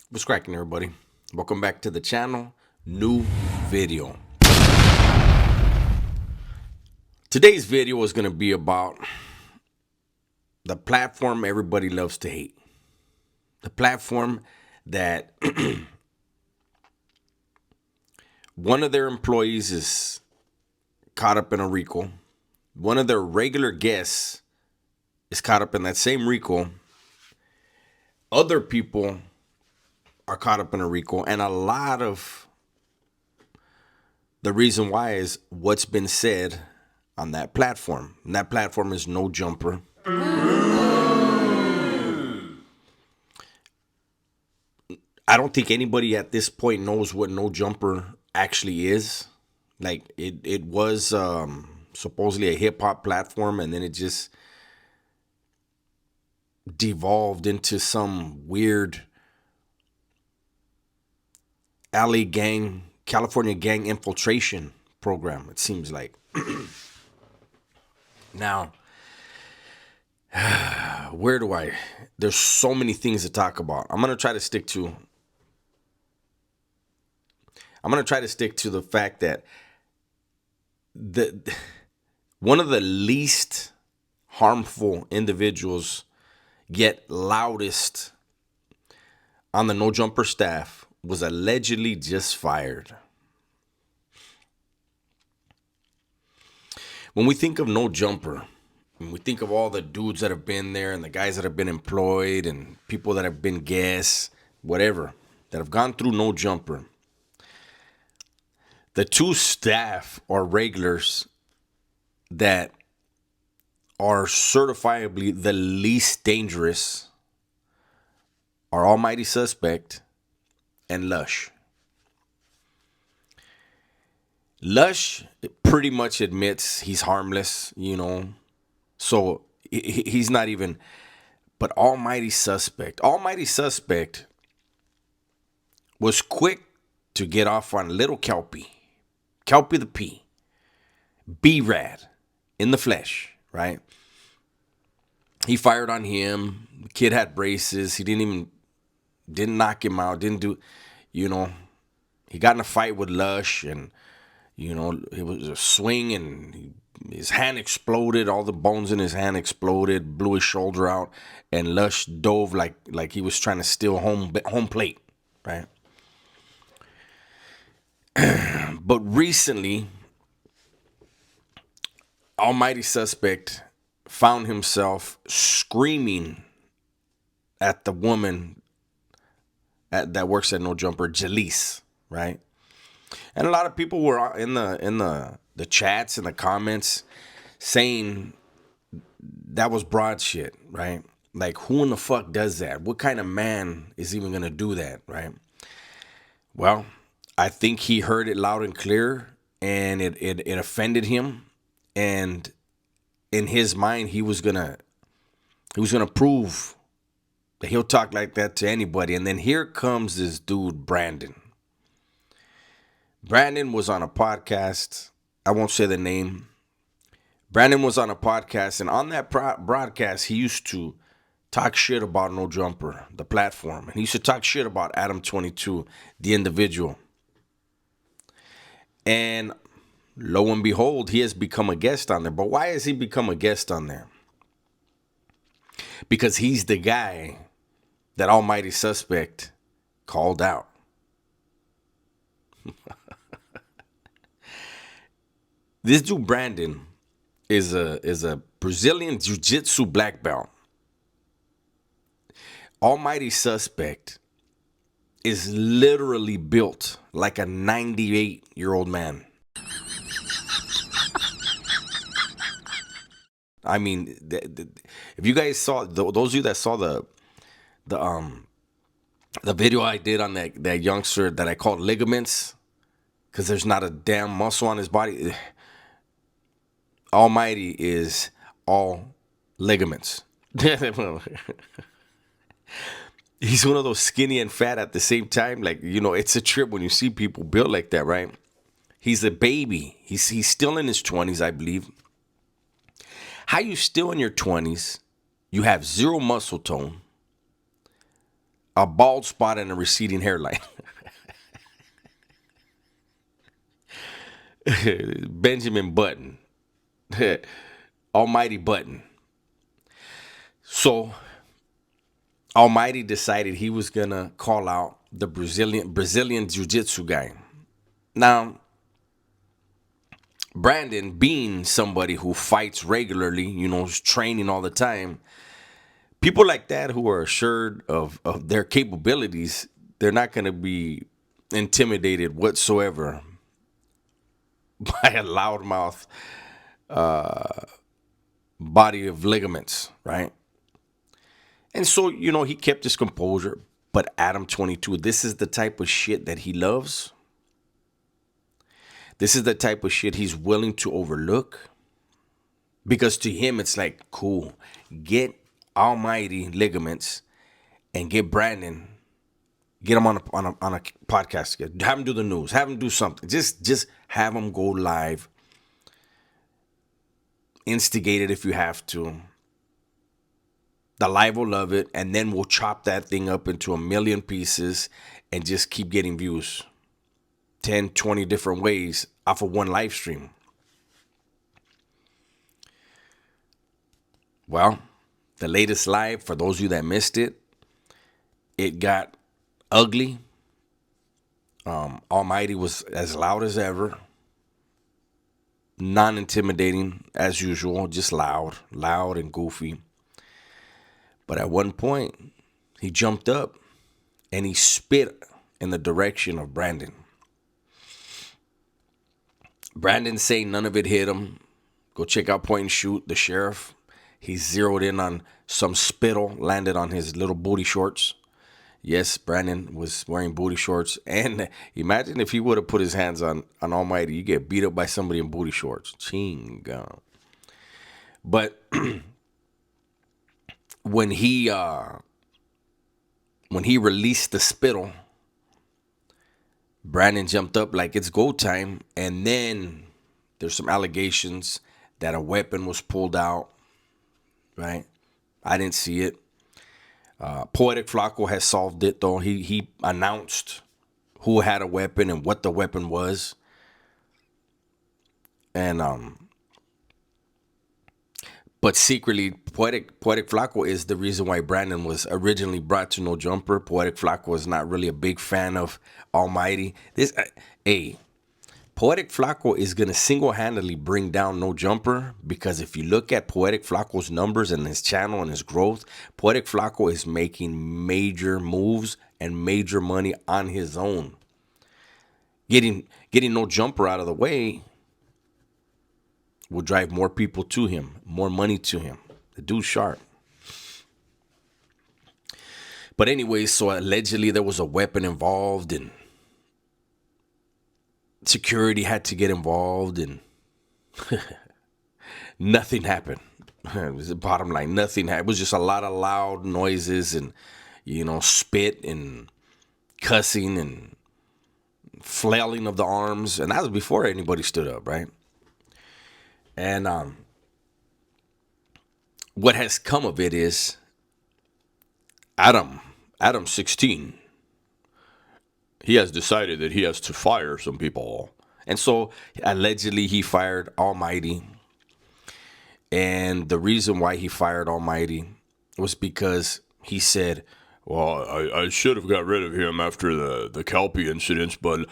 What's cracking, everybody? Welcome back to the channel. New video. Today's video is going to be about the platform everybody loves to hate. The platform that one of their employees is caught up in a RICO. One of their regular guests is caught up in that same RICO. Other people are caught up in a RICO, and a lot of the reason why is what's been said on that platform. And that platform is No Jumper. I don't think anybody at this point knows what No Jumper actually is. Like it was supposedly a hip hop platform, and then it just devolved into some weird alley gang, California gang infiltration program, it seems like. Now, there's so many things to talk about. I'm going to try to stick to the fact that one of the least harmful individuals yet loudest on the No Jumper staff was allegedly just fired. When we think of No Jumper, when we think of all the dudes that have been there and the guys that have been employed and people that have been guests, whatever, that have gone through No Jumper, the two staff or regulars that are certifiably the least dangerous are Almighty Suspect and Lush. Lush pretty much admits he's harmless, so he's not even, but Almighty Suspect was quick to get off on little Kelpie the P, B-Rad in the flesh, right? He fired on him. The kid had braces. He didn't knock him out, he got in a fight with Lush, and it was a swing, and his hand exploded. All the bones in his hand exploded, blew his shoulder out, and Lush dove like he was trying to steal home plate, right? But recently, Almighty Suspect found himself screaming at the woman that works at No Jumper, Jaleese, right? And a lot of people were in the chats and the comments saying that was broad shit, right? Like, who in the fuck does that? What kind of man is even gonna do that, right? Well, I think he heard it loud and clear, and it offended him, and in his mind he was gonna prove that he'll talk like that to anybody. And then here comes this dude, Brandon. Brandon was on a podcast. I won't say the name. Brandon was on a podcast, and on that broadcast, he used to talk shit about No Jumper, the platform. And he used to talk shit about Adam 22, the individual. And lo and behold, he has become a guest on there. But why has he become a guest on there? Because he's the guy that Almighty Suspect called out. This dude Brandon is a Brazilian jiu-jitsu black belt. Almighty Suspect is literally built like a 98-year-old man. I mean, if you guys saw, those of you that saw the video I did on that youngster that I called ligaments, because there's not a damn muscle on his body. Almighty is all ligaments. He's one of those skinny and fat at the same time. Like, it's a trip when you see people built like that, right? He's a baby. He's still in his 20s, I believe. How you still in your 20s? You have zero muscle tone, a bald spot and a receding hairline. Benjamin Button. Almighty Button. So Almighty decided he was gonna call out the Brazilian Jiu-Jitsu guy. Now, Brandon, being somebody who fights regularly, is training all the time, people like that who are assured of their capabilities, they're not going to be intimidated whatsoever by a loudmouth body of ligaments, right? And so, he kept his composure. But Adam 22, this is the type of shit that he loves. This is the type of shit he's willing to overlook. Because to him, it's like, cool, get Almighty ligaments and get Brandon, get him on a podcast, have him do the news, have him do something. Just have him go live, instigate it if you have to. The live will love it, and then we'll chop that thing up into a million pieces and just keep getting views 10, 20 different ways off of one live stream. Well, the latest live, for those of you that missed it, it got ugly. Almighty was as loud as ever. Non-intimidating as usual, just loud and goofy. But at one point, he jumped up and he spit in the direction of Brandon. Brandon saying none of it hit him. Go check out Point and Shoot, the sheriff. He zeroed in on some spittle, landed on his little booty shorts. Yes, Brandon was wearing booty shorts. And imagine if he would have put his hands on Almighty. You get beat up by somebody in booty shorts. Chinga. But when he released the spittle, Brandon jumped up like it's go time. And then there's some allegations that a weapon was pulled out. Right? I didn't see it. Poetic Flacco has solved it, though. He announced who had a weapon and what the weapon was. And but secretly, Poetic Flacco is the reason why Brandon was originally brought to No Jumper. Poetic Flacco is not really a big fan of Almighty. Poetic Flacco is going to single-handedly bring down No Jumper, because if you look at Poetic Flacco's numbers and his channel and his growth, Poetic Flacco is making major moves and major money on his own. Getting No Jumper out of the way will drive more people to him, more money to him. The dude's sharp. But anyway, so allegedly there was a weapon involved, and security had to get involved, and nothing happened. It was the bottom line. Nothing happened. It was just a lot of loud noises and, spit and cussing and flailing of the arms. And that was before anybody stood up, right? And what has come of it is Adam 16, he has decided that he has to fire some people. And so allegedly he fired Almighty. And the reason why he fired Almighty was because he said, well, I should have got rid of him after the Kelpie incident, but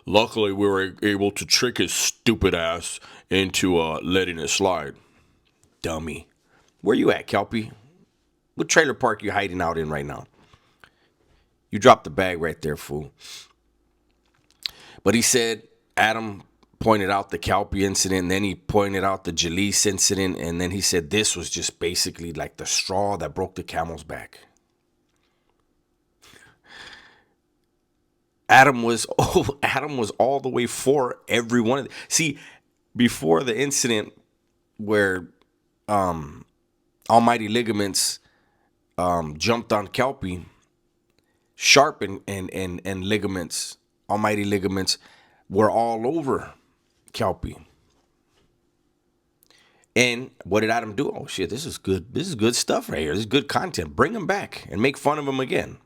luckily we were able to trick his stupid ass into letting it slide. Dummy. Where you at, Kelpie? What trailer park you hiding out in right now? You dropped the bag right there, fool. But he said Adam pointed out the Kelpie incident, and then he pointed out the Jalise incident, and then he said this was just basically like the straw that broke the camel's back. Adam was all the way for every one of them. See, before the incident where Almighty Ligaments jumped on Kelpie, Sharp and Ligaments, Almighty Ligaments, were all over Kelpie. And what did Adam do? Oh shit, this is good. This is good stuff right here. This is good content. Bring him back and make fun of him again.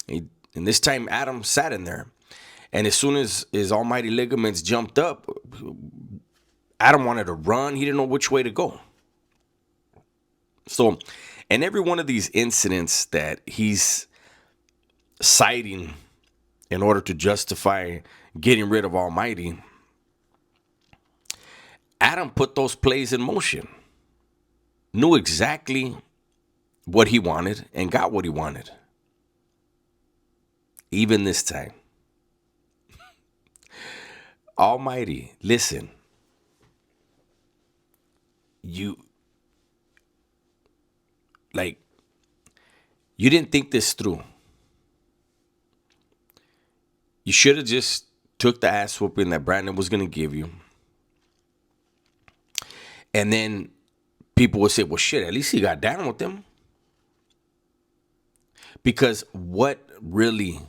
And this time Adam sat in there. And as soon as his almighty ligaments jumped up, Adam wanted to run. He didn't know which way to go. So, and every one of these incidents that he's citing in order to justify getting rid of Almighty, Adam put those plays in motion, knew exactly what he wanted, and got what he wanted. Even this time. Almighty, listen. You didn't think this through. You should have just took the ass whooping that Brandon was going to give you. And then people would say, well, shit, at least he got down with them. Because what really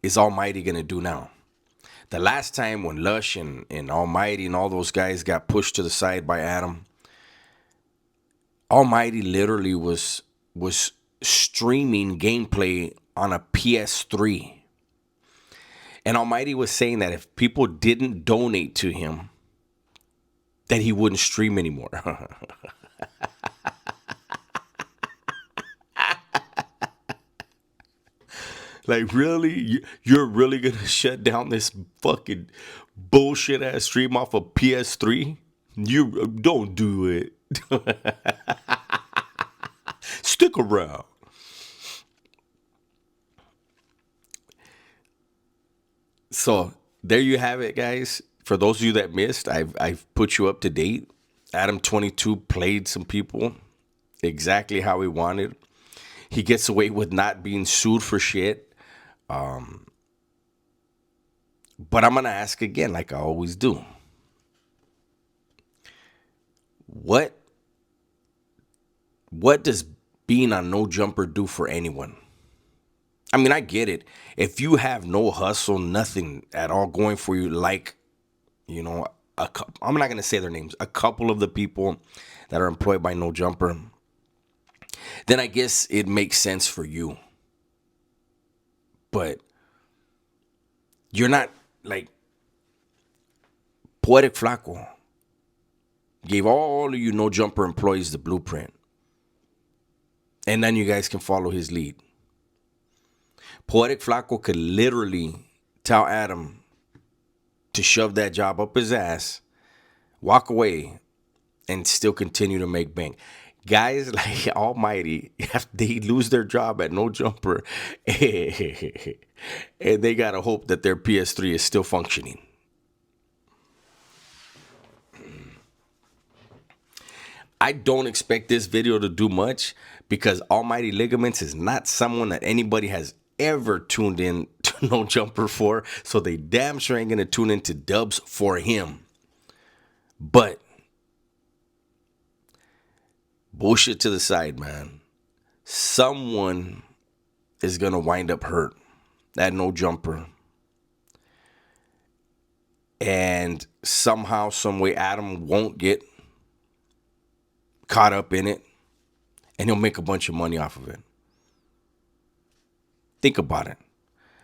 is Almighty going to do now? The last time when Lush and Almighty and all those guys got pushed to the side by Adam, Almighty literally was streaming gameplay on a PS3. And Almighty was saying that if people didn't donate to him, that he wouldn't stream anymore. Like, really? You're really going to shut down this fucking bullshit ass stream off of PS3? You don't do it. Stick around. So there you have it, guys. For those of you that missed, I've put you up to date. Adam 22 played some people exactly how he wanted. He gets away with not being sued for shit. But I'm gonna ask again, like I always do. What does being on No Jumper do for anyone? I mean, I get it. If you have no hustle, nothing at all going for you, like, you know, I'm not going to say their names, a couple of the people that are employed by No Jumper, then I guess it makes sense for you. But you're not like Poetic Flaco gave all of you No Jumper employees the blueprint. And then you guys can follow his lead. Poetic Flaco could literally tell Adam to shove that job up his ass, walk away, and still continue to make bank. Guys like Almighty, if they lose their job at No Jumper, and they gotta hope that their PS3 is still functioning. I don't expect this video to do much because Almighty Ligaments is not someone that anybody has ever tuned in to No Jumper for, so they damn sure ain't gonna tune into dubs for him. But bullshit to the side, man. Someone is gonna wind up hurt at No Jumper. And somehow, some way, Adam won't get caught up in it, and he'll make a bunch of money off of it. Think about it.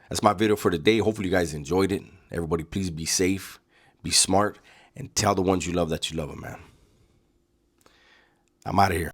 That's my video for today. Hopefully you guys enjoyed it. Everybody, please be safe, be smart, and tell the ones you love that you love them, man. I'm out of here.